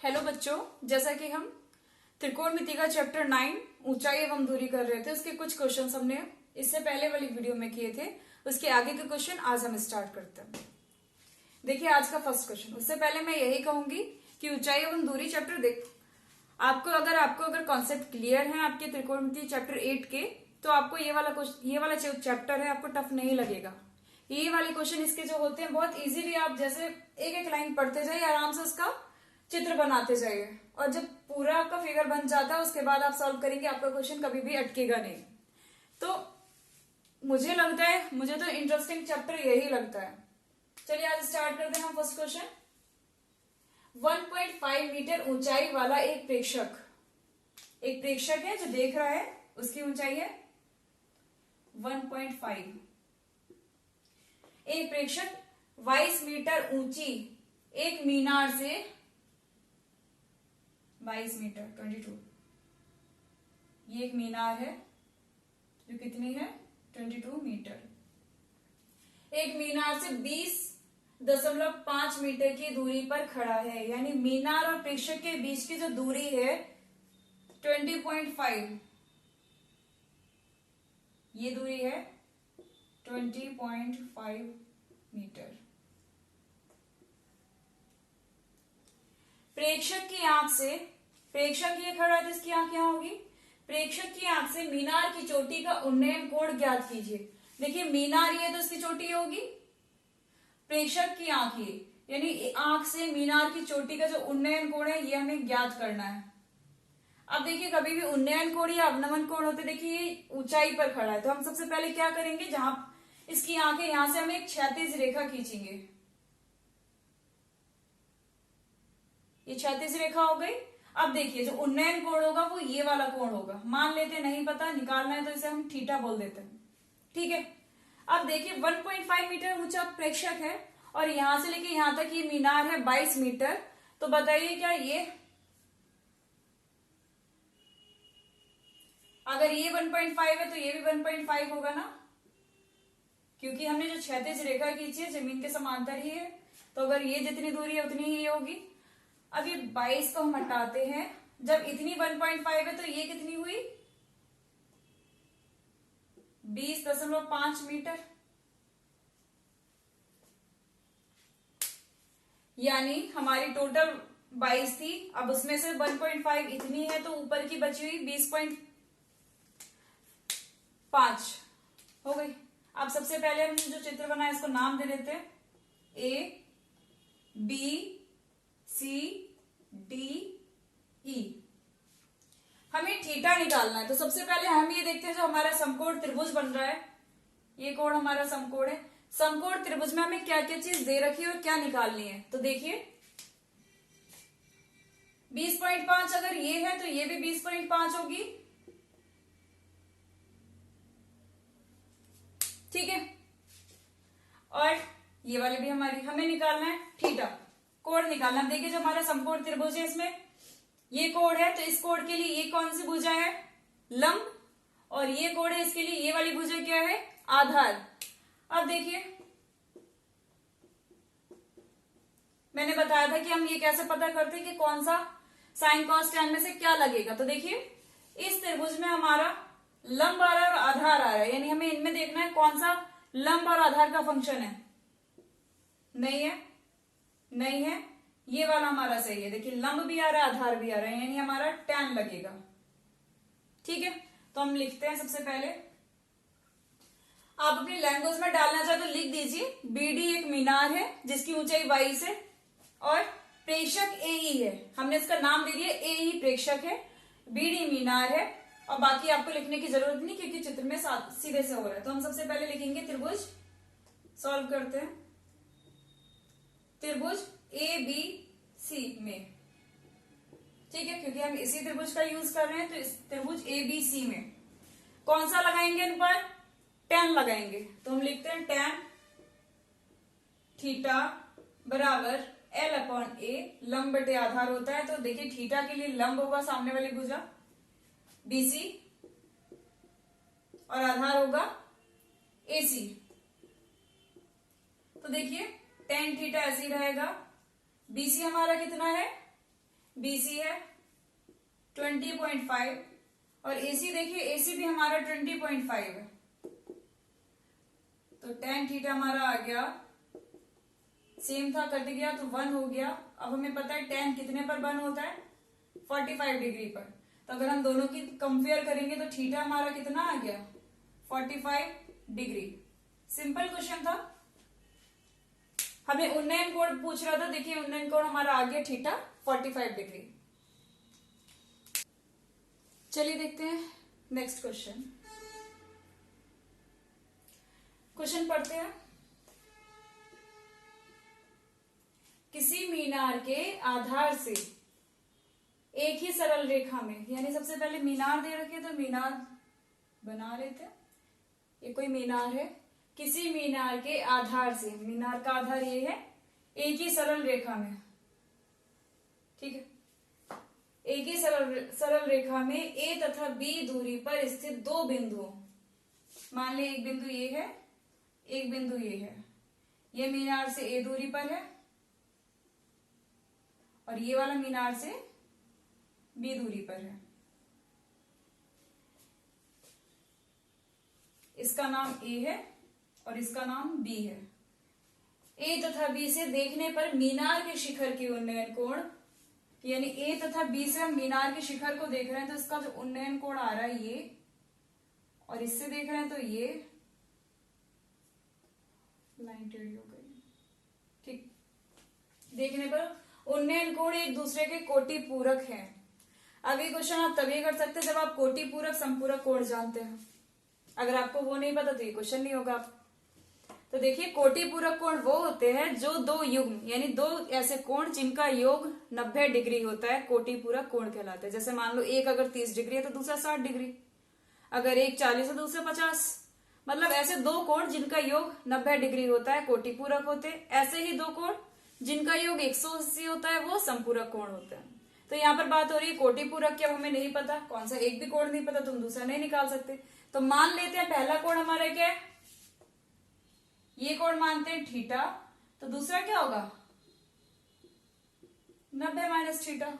Hello बच्चों, जैसा कि हम त्रिकोणमिति का चैप्टर 9 ऊंचाई एवं दूरी कर रहे थे, उसके कुछ क्वेश्चन हमने इससे पहले वाली वीडियो में किए थे। उसके आगे के क्वेश्चन आज हम स्टार्ट करते हैं। देखिए आज का फर्स्ट क्वेश्चन। उससे पहले मैं यही कहूंगी कि ऊंचाई एवं दूरी चैप्टर देख आपको अगर कॉन्सेप्ट क्लियर है आपके त्रिकोणमिति चैप्टर 8 के, तो आपको ये वाला चैप्टर है आपको टफ नहीं लगेगा। ये वाले क्वेश्चन इसके जो होते हैं बहुत इजीली, आप जैसे एक एक लाइन पढ़ते जाइए, आराम से उसका चित्र बनाते जाइए, और जब पूरा आपका फिगर बन जाता है उसके बाद आप सॉल्व करेंगे, आपका क्वेश्चन कभी भी अटकेगा नहीं। तो मुझे तो इंटरेस्टिंग चैप्टर यही लगता है। चलिए आज स्टार्ट करते हैं हम फर्स्ट क्वेश्चन। 1.5 मीटर ऊंचाई वाला एक प्रेक्षक है जो देख रहा है, उसकी ऊंचाई है 1.5। एक प्रेक्षक 22 मीटर ऊंची एक मीनार से 22 मीटर 22, ये एक मीनार है जो कितनी है 22 मीटर। एक मीनार से 20.5 मीटर की दूरी पर खड़ा है, यानी मीनार और प्रेक्षक के बीच की जो दूरी है 20.5, ये दूरी है 20.5 मीटर। प्रेक्षक ये खड़ा है तो इसकी आंख यहां होगी। प्रेक्षक की आंख से मीनार की चोटी का उन्नयन कोण ज्ञात कीजिए। देखिए मीनार ये तो इसकी चोटी होगी, प्रेक्षक की आंख ये, यानी आंख से मीनार की चोटी का जो उन्नयन कोण है ये हमें ज्ञात करना है। अब देखिए कभी भी उन्नयन कोण या अवनमन कोण होते, देखिए ये ऊंचाई पर खड़ा है, तो हम सबसे पहले क्या करेंगे, जहां इसकी आंखें यहां से हम एक क्षैतिज रेखा खींचेंगे। ये क्षैतिज रेखा हो गई। अब देखिए जो उन्नयन कोण होगा वो ये वाला कोण होगा। मान लेते नहीं पता निकालना है तो इसे हम थीटा बोल देते हैं, ठीक है। अब देखिए 1.5 मीटर ऊंचा प्रेक्षक है और यहां से लेके यहां तक ये मीनार है 22 मीटर। तो बताइए क्या ये, अगर ये 1.5 है तो ये भी 1.5 होगा ना, क्योंकि हमने जो क्षैतिज रेखा खींची है जमीन के समांतर ही है, तो अगर ये जितनी दूरी है उतनी ही होगी। अब ये 22 को हम हटाते हैं, जब इतनी 1.5 है तो ये कितनी हुई 20.5 मीटर, यानी हमारी टोटल 22 थी, अब उसमें से 1.5 इतनी है तो ऊपर की बची हुई 20.5 हो गई। अब सबसे पहले हम जो चित्र बनाया इसको नाम दे देते हैं ABCDE। हमें थीटा निकालना है, तो सबसे पहले हम ये देखते हैं जो हमारा समकोण त्रिभुज बन रहा है, ये कोण हमारा समकोण है। समकोण त्रिभुज में हमें क्या क्या चीज दे रखी है और क्या निकालनी है, तो देखिए 20.5 अगर ये है तो ये भी 20.5 होगी, ठीक है। और ये वाले भी हमें निकालना है थीटा, कोण निकालना है। देखिए जो हमारा समकोण त्रिभुज है इसमें ये कोण है, तो इस कोण के लिए ये कौन सी भुजा है, लंब, और ये कोण है इसके लिए ये वाली भुजा क्या है, आधार। अब देखिए मैंने बताया था कि हम ये कैसे पता करते हैं कि कौन सा साइन कॉस tan में से क्या लगेगा। तो देखिए इस त्रिभुज में हमारा लंब आ रहा है और आधार आ रहा है, यानी हमें इनमें देखना है कौन सा लंब और आधार का फंक्शन है। नहीं है, ये वाला हमारा सही है। देखिए लंब भी आ रहा है आधार भी आ रहा है, यानी हमारा tan लगेगा, ठीक है। तो हम लिखते हैं सबसे पहले, आप अपनी लैंग्वेज में डालना चाहे तो लिख दीजिए BD एक मीनार है जिसकी ऊंचाई 22 है और प्रेक्षक AE है, हमने इसका नाम दे दिया AE प्रेक्षक है, BD मीनार है, और बाकी आपको लिखने की जरूरत नहीं क्योंकि चित्र में सीधे से हो रहा है। तो हम सबसे पहले लिखेंगे त्रिभुज, सॉल्व करते हैं, त्रिभुज ABC में, ठीक है, क्योंकि हम इसी त्रिभुज का यूज कर रहे हैं। तो इस त्रिभुज ABC में कौन सा लगाएंगे, इन पर tan लगाएंगे। तो हम लिखते हैं tan थीटा बराबर L/A, लंब बटे आधार होता है। तो देखिए थीटा के लिए लंब होगा सामने वाली भुजा BC और आधार होगा AC। तो देखिए tan थीटा ऐसे ही रहेगा, BC हमारा कितना है BC है 20.5 और AC देखिए AC भी हमारा 20.5 है। तो tan थीटा हमारा आ गया, सेम था कट गया तो 1 हो गया। अब हमें पता है tan कितने पर बन होता है, 45 डिग्री पर। तो अगर हम दोनों की कंपेयर करेंगे तो थीटा हमारा कितना आ गया, 45 डिग्री। सिंपल क्वेश्चन था। हमें उन्नयन कोण पूछ रहा था, देखिए उन्नयन कोण हमारा आ गया थीटा 45 डिग्री। चलिए देखते हैं नेक्स्ट क्वेश्चन। क्वेश्चन पढ़ते हैं। किसी मीनार के आधार से एक ही सरल रेखा में, यानी सबसे पहले मीनार दे रखे तो मीनार बना लेते हैं। ये कोई मीनार है, किसी मीनार के आधार से, मीनार का आधार ये है, एक ही सरल रेखा में, ठीक है, एक ही सरल रेखा में ए तथा बी दूरी पर स्थित दो बिंदुओं, मान ले एक बिंदु ये है, एक बिंदु ये है, ये मीनार से ए दूरी पर है और ये वाला मीनार से बी दूरी पर है। इसका नाम ए है और इसका नाम बी है। ए तथा बी से देखने पर मीनार के शिखर की उन्नयन कोण, यानी ए तथा बी से हम मीनार के शिखर को देख रहे हैं तो इसका जो उन्नयन कोण आ रहा है ये, और इससे देख रहे हैं तो ये लाइन टेढ़ी हो गई, ठीक। देखने पर उन्नयन कोण एक दूसरे के कोटि पूरक हैं। अब ये क्वेश्चन आप तभी कर सकते हैं जब आप कोटि पूरक संपूरक कोण जानते हैं। अगर आपको वो नहीं पता तो ये क्वेश्चन नहीं होगा। तो देखिए कोटि पूरक कोण वो होते हैं जो दो युग्म, यानी दो ऐसे कोण जिनका योग 90 डिग्री होता है, कोटि पूरक कोण कहलाते हैं। जैसे मान लो एक अगर 30 डिग्री है तो दूसरा 60 डिग्री, अगर एक 40 है तो दूसरा 50, मतलब ऐसे दो कोण जिनका योग 90 डिग्री होता है कोटि पूरक होते हैं। ऐसे ही दो कोण जिनका योग 180 होता है वो संपूरक कोण होते हैं। तो यहाँ पर बात हो रही है कोटि पूरक की। अब हमें नहीं पता कौन सा, एक भी कोण नहीं पता तो हम दूसरा नहीं निकाल सकते। तो मान लेते हैं पहला कोण हमारा क्या है, ये कोण मानते हैं थीटा, तो दूसरा क्या होगा 90 माइनस थीटा,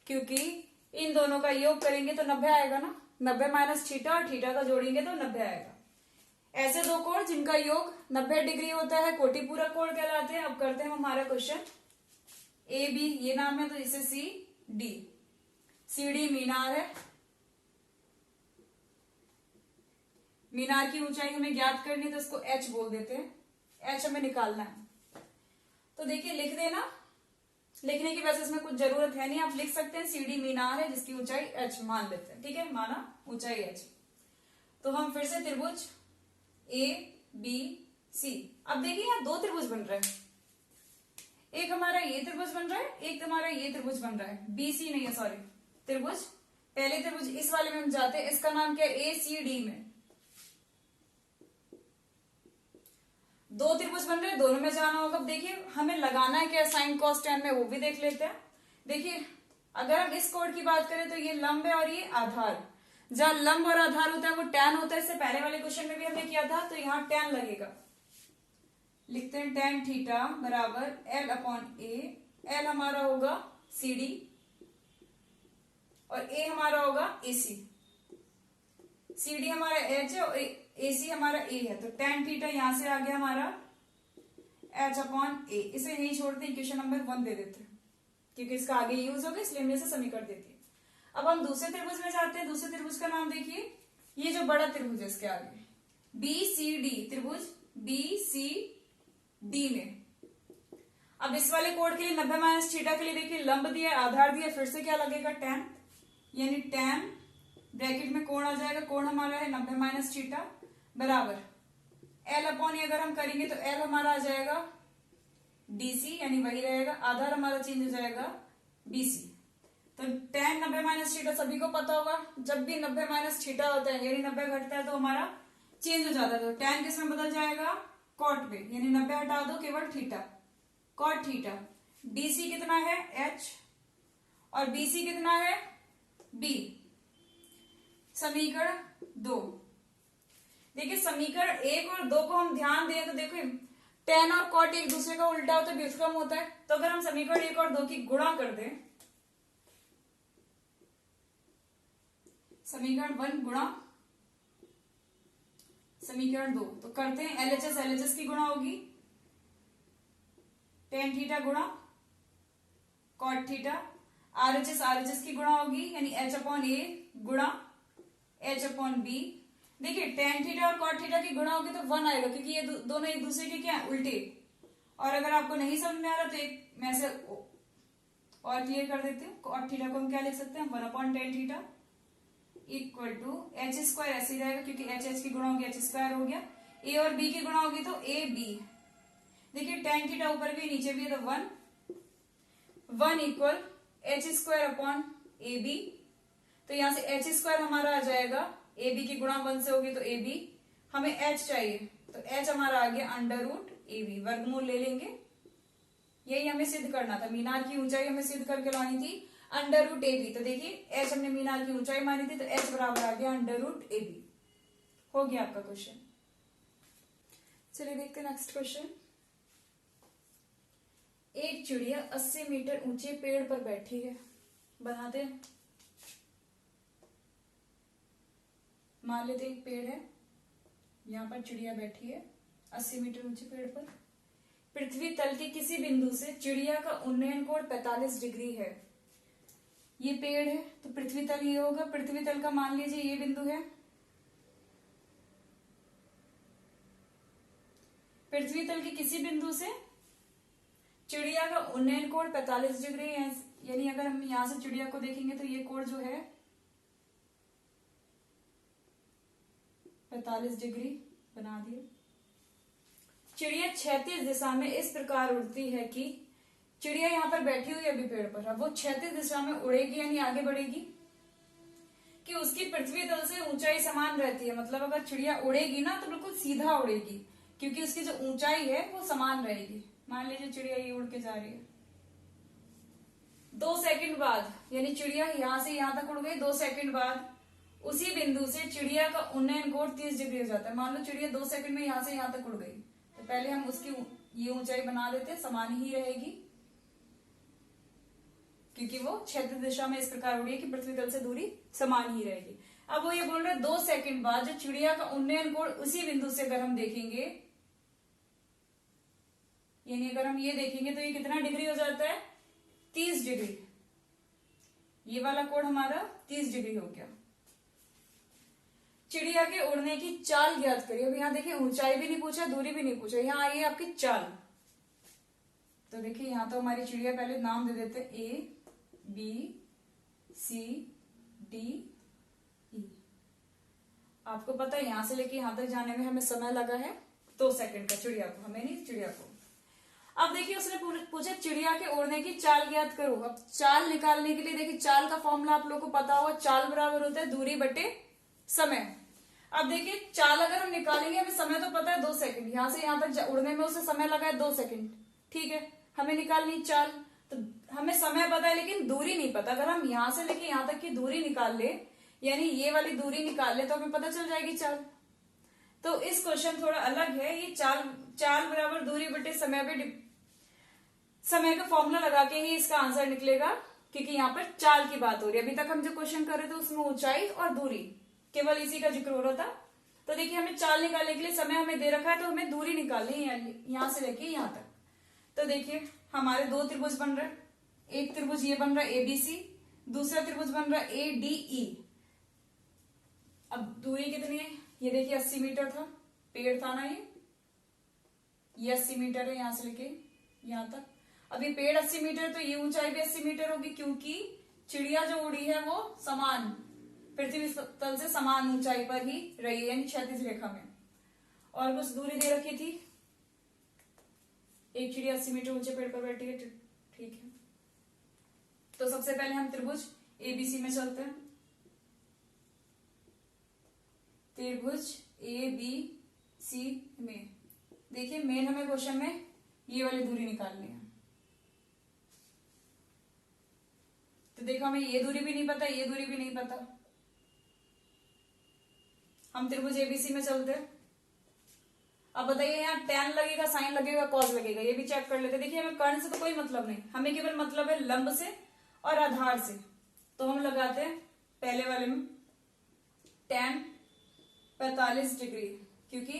क्योंकि इन दोनों का योग करेंगे तो 90 आएगा ना, 90 माइनस थीटा और थीटा का जोड़ेंगे तो 90 आएगा। ऐसे दो कोण जिनका योग 90 डिग्री होता है कोटि पूरक कोण कहलाते हैं। अब करते हैं हमारा क्वेश्चन। ए बी ये नाम है तो इसे सी डी, सी डी मीनार है। मीनार की ऊंचाई हमें ज्ञात करनी है तो इसको एच बोल देते हैं, एच हमें निकालना है। तो देखिए लिख देना, लिखने की वजह से इसमें कुछ जरूरत है नहीं, आप लिख सकते हैं सी डी मीनार है जिसकी ऊंचाई एच मान लेते हैं, ठीक है, माना ऊंचाई एच। तो हम फिर से त्रिभुज ए बी सी, अब देखिए यहाँ दो त्रिभुज बन रहे हैं, एक हमारा ये त्रिभुज बन रहा है, एक हमारा ये त्रिभुज बन रहा है, बी सी नहीं है सॉरी, त्रिभुज पहले त्रिभुज इस वाले में हम जाते हैं, इसका नाम क्या है ए सी डी में दो त्रिभुज बन रहे हैं, दोनों में जाना होगा। अब देखिए हमें लगाना है क्या साइन कॉस टेन में, वो भी देख लेते हैं। देखिए अगर हम इस कोण की बात करें तो ये लंब है और ये आधार, जहां लंब और आधार होता है वो टैन होता है, इससे पहले वाले क्वेश्चन में भी हमने किया था, तो यहाँ टैन लगेगा। लिखते हैं टैन थीटा बराबर एल अपॉन ए, एल हमारा होगा सी डी और ए हमारा होगा ए सी, सी डी हमारा एच है और ए सी हमारा ए है, तो टैन थीटा यहां से आ गया हमारा एच अपॉन ए। इसे यही छोड़ते हैं, इक्वेशन नंबर 1 दे देते हैं क्योंकि इसका आगे यूज होगा इसलिए हमने इसे समीकरण देती है। अब हम दूसरे त्रिभुज में जाते हैं। दूसरे त्रिभुज का नाम देखिए, ये जो बड़ा त्रिभुज है इसके आगे बी सी डी, त्रिभुज बी सी डी में। अब इस वाले कोण के लिए 90 माइनस थीटा के लिए देखिए लंब दिया, आधार दिया, फिर से क्या लगेगा टैन, यानी टैन ब्रैकेट में कोण आ जाएगा, कोण हमारा है 90 माइनस थीटा बराबर एल अपॉन, अगर हम करेंगे तो एल हमारा आ जाएगा डीसी, यानी वही रहेगा, आधार हमारा चेंज हो जाएगा बीसी। तो टैन 90 माइनस थीटा सभी को पता होगा, जब भी 90 माइनस थीटा होता है यानी 90 घटता है तो हमारा चेंज हो जाता है। तो टैन किसमें बदल जाएगा कॉट पे, यानी 90 हटा दो केवल थीटा, कॉट थीटा। डीसी कितना है एच और बीसी कितना है बी। समीकरण 2, देखिए समीकरण 1 और 2 को हम ध्यान दें तो देखो टैन और कॉट एक दूसरे का उल्टा होता है, व्युत्क्रम होता है। तो अगर हम समीकरण 1 और 2 की गुणा कर दें समीकरण 1 गुणा समीकरण 2। तो करते हैं एलएचएस एलएचएस की गुणा होगी टेन थीटा गुणा कॉट थीटा, आरएचएस आरएचएस की गुणा होगी यानी एच अपॉन ए गुणा एच अपॉन बी। देखिए टेन थीटा और कॉट थीटा की गुणा होगी तो 1 आएगा क्योंकि ये दोनों एक दूसरे के क्या है, उल्टे। और अगर आपको नहीं समझ में आ रहा तो एक मैं से और क्लियर कर देती हूँ। कॉट थीटा को हम क्या लिख सकते हैं, 1 upon tan theta equal to H square ऐसे ही रहेगा क्योंकि एच एच की गुणा होगी एच स्क्वायर हो गया, ए और बी की गुणा होगी तो ए बी। देखिए टेन थीटा ऊपर भी नीचे भी है तो 1 equal H square upon A B. तो यहां से एच स्क्वायर हमारा आ जाएगा, ए बी की गुणा 1 से होगी तो ए बी, हमें एच चाहिए तो एच हमारा आ गया अंडर रूट ए बी, वर्गमूल ले लेंगे। यही हमें सिद्ध करना था, मीनार की ऊंचाई हमें सिद्ध करके लानी थी अंडर रूट ए बी। तो देखिए एच हमने मीनार की ऊंचाई मानी थी तो एच बराबर आ गया अंडर रूट ए बी। हो गया आपका क्वेश्चन। चलिए देखते हैं नेक्स्ट क्वेश्चन। एक चिड़िया 80 मीटर ऊंचे पेड़ पर बैठी है। बनाते हैं, मान लेते एक पेड़ है, यहां पर चिड़िया बैठी है 80 मीटर ऊंचे पेड़ पर। पृथ्वी तल के किसी बिंदु से चिड़िया का उन्नयन कोण 45 डिग्री है। ये पेड़ है तो पृथ्वी तल ये होगा, पृथ्वी तल का मान लीजिए ये बिंदु है। पृथ्वी तल के किसी बिंदु से चिड़िया का उन्नयन कोण 45 डिग्री है, यानी अगर हम यहां से चिड़िया को देखेंगे तो ये कोण जो है 45 डिग्री बना दिए। चिड़िया क्षैतिज दिशा में इस प्रकार उड़ती है कि चिड़िया यहां पर बैठी हुई है अभी पेड़ पर, अब वो क्षैतिज दिशा में उड़ेगी यानी आगे बढ़ेगी कि उसकी पृथ्वी तल से ऊंचाई समान रहती है। मतलब अगर चिड़िया उड़ेगी ना तो बिल्कुल सीधा उड़ेगी क्योंकि उसकी जो ऊंचाई है वो समान रहेगी। मान लीजिए चिड़िया ये उड़ के जा रही है, 2 सेकंड बाद यानी चिड़िया यहां से यहां तक उड़ गई, 2 सेकंड बाद उसी बिंदु से चिड़िया का उन्नयन कोण 30 डिग्री हो जाता है। मान लो चिड़िया 2 सेकंड में यहां से यहां तक उड़ गई तो पहले हम उसकी ये ऊंचाई बना देते हैं, समान ही रहेगी क्योंकि वो क्षैतिज दिशा में इस प्रकार उड़ी है कि पृथ्वी तल से दूरी समान ही रहेगी। अब वो ये बोल रहे 2 सेकंड बाद जो चिड़िया का उन्नयन कोण उसी बिंदु से अगर हम देखेंगे, यानी अगर हम ये देखेंगे तो ये कितना डिग्री हो जाता है, 30 डिग्री। ये वाला कोण हमारा 30 डिग्री हो गया। चिड़िया के उड़ने की चाल ज्ञात करिए। अब यहां देखिए ऊंचाई भी नहीं पूछा, दूरी भी नहीं पूछा, यहां आई है आपकी चाल। तो देखिए यहां तो हमारी चिड़िया पहले नाम दे देते A B C D E. आपको पता है यहां से लेके यहां तक जाने में हमें समय लगा है 2 सेकंड का, चिड़िया को, हमें नहीं चिड़िया को। अब देखिए उसने पूछा चिड़िया के उड़ने की चाल ज्ञात करो। अब चाल निकालने के लिए देखिए चाल का फॉर्मूला आप लोगों को पता होगा, चाल बराबर होता है दूरी बटे समय। अब देखिए चाल अगर हम निकालेंगे, हमें समय तो पता है 2 सेकंड, यहां से यहां तक उड़ने में उसे समय लगा है 2 सेकंड, ठीक है। हमें निकालनी चाल, तो हमें समय पता है लेकिन दूरी नहीं पता। अगर हम यहां से लेके यहां तक की दूरी निकाल ले, यानी ये वाली दूरी निकाल ले, तो हमें पता चल जाएगी चाल। तो इस क्वेश्चन थोड़ा अलग है, ये चाल बराबर दूरी बटे समय पे समय का फॉर्मूला लगा के ही इसका आंसर निकलेगा क्योंकि यहाँ पर चाल की बात हो रही है। अभी तक हम जो क्वेश्चन कर रहे थे उसमें ऊंचाई और दूरी केवल इसी का जिक्र हो रहा था। तो देखिए हमें चाल निकालने के लिए समय हमें दे रखा है तो हमें दूरी निकालनी है यहां से लेके यहां तक। तो देखिए हमारे 2 त्रिभुज बन रहे, एक त्रिभुज ये बन रहा है एबीसी, दूसरा त्रिभुज बन रहा है एडीई। अब दूरी कितनी है, ये देखिए 80 मीटर था, पेड़ था ना ये 80 मीटर है यहां से लेके यहां तक। अभी पेड़ 80 मीटर तो ये ऊंचाई भी 80 मीटर होगी क्योंकि चिड़िया जो उड़ी है वो समान पृथ्वी तल से समान ऊंचाई पर ही रही है यानी क्षैतिज रेखा में। और कुछ दूरी दे रखी थी, एक चिड़िया 80 मीटर ऊंचे पेड़ पर बैठी है, ठीक है। तो सबसे पहले हम त्रिभुज एबीसी में चलते हैं। त्रिभुज ए बी सी में देखिए मेन हमें क्वेश्चन में ये वाली दूरी निकालनी है। तो देखो हमें ये दूरी भी नहीं पता, ये दूरी भी नहीं पता। हम त्रिभुज एबीसी में चलते हैं। अब बताइए यहाँ tan लगेगा, साइन लगेगा, कॉस लगेगा, ये भी चेक कर लेते। देखिए हमें कर्ण से तो कोई मतलब नहीं, हमें केवल मतलब है लंब से और आधार से। तो हम लगाते हैं पहले वाले में tan 45 डिग्री, क्योंकि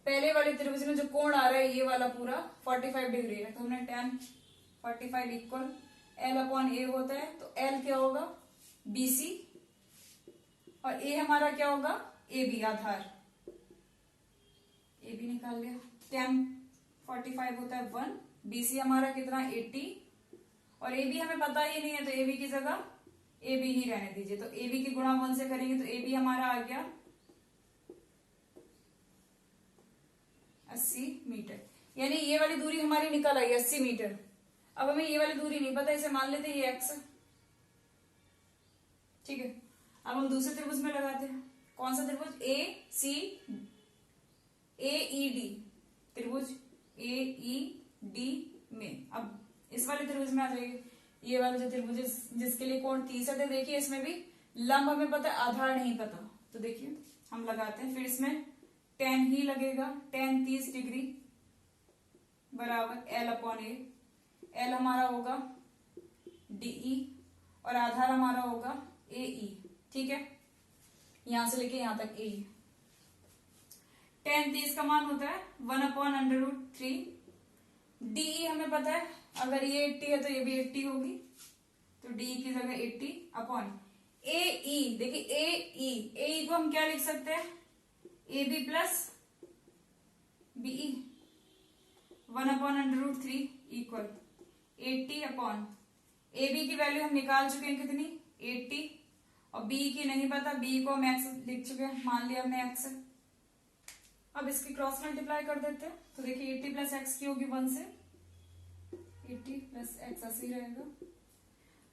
पहले वाले त्रिभुज में जो कोण आ रहा है ये वाला पूरा 45 डिग्री है, तो हमने tan 45 इक्वल L/A होता है, तो L क्या होगा BC और A हमारा क्या होगा AB आधार, AB निकाल लिया। tan 45 होता है 1, BC हमारा कितना 80 और AB हमें पता ही नहीं है, तो AB की जगह AB ही रहने दीजिए, तो AB की गुणा 1 से करेंगे तो AB हमारा आ गया 80 मीटर, यानी ये वाली दूरी हमारी निकल आई 80 मीटर। अब हमें ये वाली दूरी नहीं पता, इसे मान लेते हैं ये x, ठीक है। अब हम दूसरे त्रिभुज में लगाते हैं, कौन सा त्रिभुज AED त्रिभुज AED में। अब इस वाले त्रिभुज में आ जाइए, ये वाला जो त्रिभुज जिसके लिए कोण 30 है, देखिए इसमें भी लंब हमें पता है, आधार नहीं पता, तो देखिए हम लगाते हैं, फिर इसमें tan ही लगेगा, tan 30 डिग्री बराबर L/A, L हमारा होगा DE और आधार हमारा होगा AE, ठीक है, यहां से लेके यहां तक AE। tan 30 का मान होता है 1/√3, DE हमें पता है, अगर ये 80 है तो ये भी 80 होगी, तो DE की जगह 80 अपॉन AE, देखिए AE को हम क्या लिख सकते हैं AB plus BE 1/√3 equal 80 upon AB की वैल्यू हम निकाल चुके हैं कितनी 80 और BE की नहीं पता, BE को हम x लिख चुके हैं, मान लिया हमने x। अब इसकी क्रॉस मल्टीप्लाई कर देते हैं, तो देखिए 80 प्लस x की होगी 1 से, 80 प्लस x 80 रहेगा,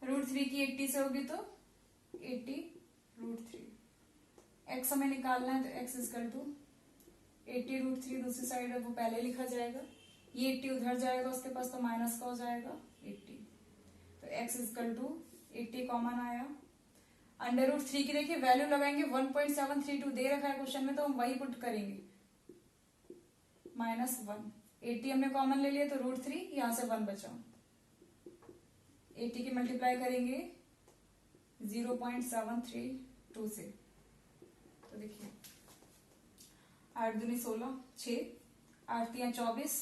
√3 की 80 से होगी तो 80√3, x हमें निकालना है तो x इक्वल टू 80√3, दूसरी साइड है वो पहले लिखा जाएगा, ये 80 उधर जाएगा उसके पास तो माइनस का हो जाएगा 80, तो x इक्वल टू 80 कॉमन आया। √3 की देखिए वैल्यू लगाएंगे 1.732 दे रखा है क्वेश्चन में, तो हम वही पुट करेंगे -1, 80 हमने कॉमन ले लिया तो √3, यहां से 1 बचा, 80 की मल्टीप्लाई करेंगे 0.732 से, तो देखिए 8 दूनी 16, 6, 8 3 24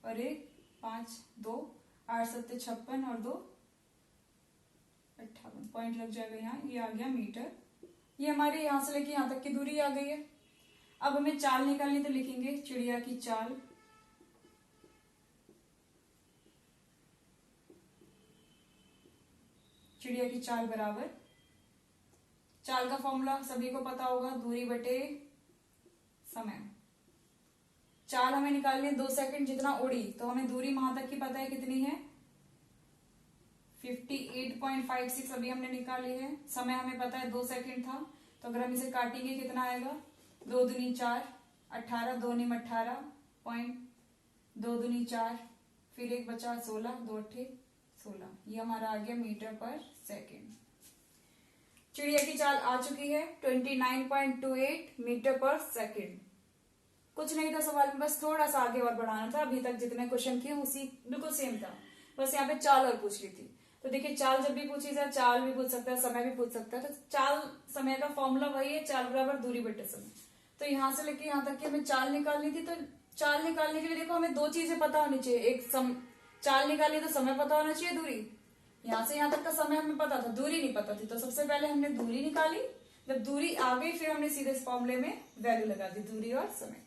और 1 5 2, 8 7 56 और 2 58, पॉइंट लग जाएगा यहाँ, ये आ गया मीटर, ये हमारे यहां से लेके यहां तक की दूरी आ गई है। अब हमें चाल निकालनी, तो लिखेंगे चिड़िया की चाल, चिड़िया की चाल बराबर, चाल का फॉर्मूला सभी को पता होगा, दूरी बटे समय। चाल हमें निकालनी है 2 सेकंड जितना उड़ी, तो हमें दूरी वहां तक की पता है कितनी है 58.56, अभी हमने निकाली है। समय हमें पता है 2 सेकंड था, तो अगर हम इसे काटेंगे कितना आएगा 2 दूनी 4, 18, 2 निम 18, पॉइंट 2 दूनी 4, फिर 1 बचा 16, 2 8 16, ये हमारा आ गया मीटर पर सेकंड। चिड़िया की चाल आ चुकी है 29.28 मीटर पर सेकंड। कुछ नहीं था सवाल में, बस थोड़ा सा आगे और बढ़ाना था, अभी तक जितने क्वेश्चन किए उसी बिल्कुल सेम था, बस यहाँ पे चाल और पूछ ली थी। तो देखिए चाल जब भी पूछी जाए, चाल भी पूछ सकता है, समय भी पूछ सकता है, तो चाल समय का फॉर्मूला वही है, चाल बराबर दूरी बटे समय। तो यहाँ से लेके यहाँ तक की हमें चाल निकालनी थी, तो चाल निकालने के लिए देखो हमें 2 चीजें पता होनी चाहिए, एक चाल निकाली तो समय पता होना चाहिए, दूरी, यहाँ से यहाँ तक का समय हमें पता था, दूरी नहीं पता थी, तो सबसे पहले हमने दूरी निकाली, जब दूरी आ गई फिर हमने सीधे इस फॉर्मूले में वैल्यू लगा दी दूरी और समय।